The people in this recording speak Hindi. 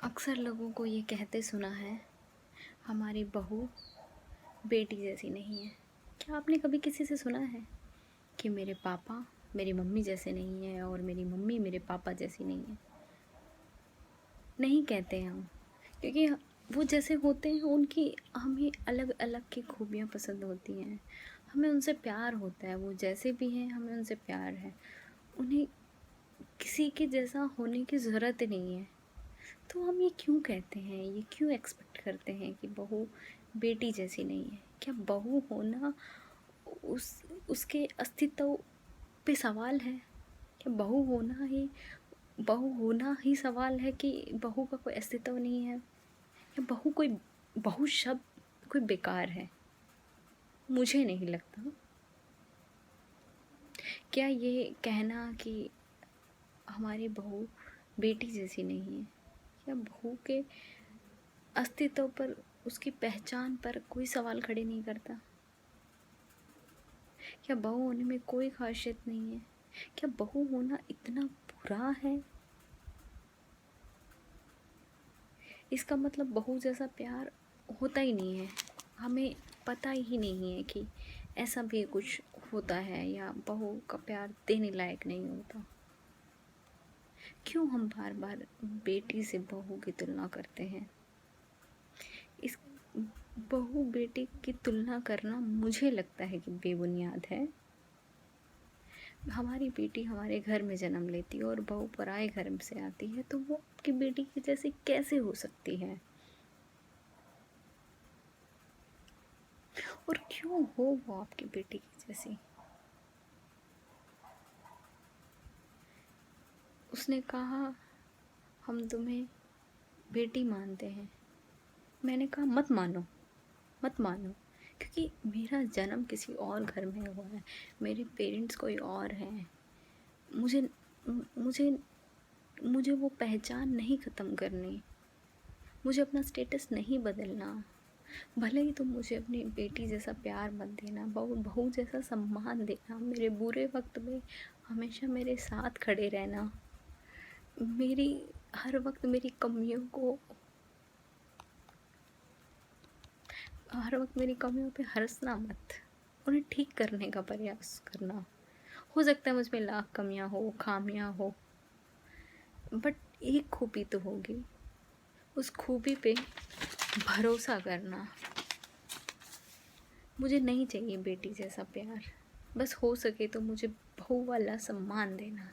अक्सर लोगों को ये कहते सुना है, हमारी बहू बेटी जैसी नहीं है। क्या आपने कभी किसी से सुना है कि मेरे पापा मेरी मम्मी जैसे नहीं है और मेरी मम्मी मेरे पापा जैसी नहीं है? नहीं कहते हम, क्योंकि वो जैसे होते हैं उनकी हमें अलग अलग की खूबियाँ पसंद होती हैं। हमें उनसे प्यार होता है, वो जैसे भी हैं हमें उनसे प्यार है। उन्हें किसी के जैसा होने की ज़रूरत नहीं है। तो हम ये क्यों कहते हैं, ये क्यों एक्सपेक्ट करते हैं कि बहू बेटी जैसी नहीं है? क्या बहू होना उस उसके अस्तित्व पे सवाल है? क्या बहू होना ही सवाल है कि बहू का कोई अस्तित्व नहीं है? या बहू शब्द कोई बेकार है? मुझे नहीं लगता। क्या ये कहना कि हमारी बहू बेटी जैसी नहीं है, क्या बहू के अस्तित्व पर, उसकी पहचान पर कोई सवाल खड़े नहीं करता? क्या बहू होने में कोई खासियत नहीं है? क्या बहू होना इतना बुरा है? इसका मतलब बहू जैसा प्यार होता ही नहीं है। हमें पता ही नहीं है कि ऐसा भी कुछ होता है या बहू का प्यार देने लायक नहीं होता। क्यों हम बार बार बेटी से बहू की तुलना करते हैं? इस बहू बेटी की तुलना करना मुझे लगता है कि बेबुनियाद है। हमारी बेटी हमारे घर में जन्म लेती है और बहू पराए घर से आती है, तो वो आपकी बेटी की जैसी कैसे हो सकती है? और क्यों हो वो आपकी बेटी की जैसी? उसने कहा, हम तुम्हें बेटी मानते हैं। मैंने कहा मत मानो, मत मानो, क्योंकि मेरा जन्म किसी और घर में हुआ है, मेरे पेरेंट्स कोई और हैं। मुझे मुझे मुझे वो पहचान नहीं ख़त्म करनी, मुझे अपना स्टेटस नहीं बदलना। भले ही तुम मुझे अपनी बेटी जैसा प्यार मत देना, बहू बहू जैसा सम्मान देना, मेरे बुरे वक्त में हमेशा मेरे साथ खड़े रहना, मेरी हर वक्त मेरी कमियों पे हंसना मत, उन्हें ठीक करने का प्रयास करना। हो सकता है मुझ में लाख कमियां हो, खामियां हो, बट एक खूबी तो होगी, उस खूबी पे भरोसा करना। मुझे नहीं चाहिए बेटी जैसा प्यार, बस हो सके तो मुझे बहू वाला सम्मान देना।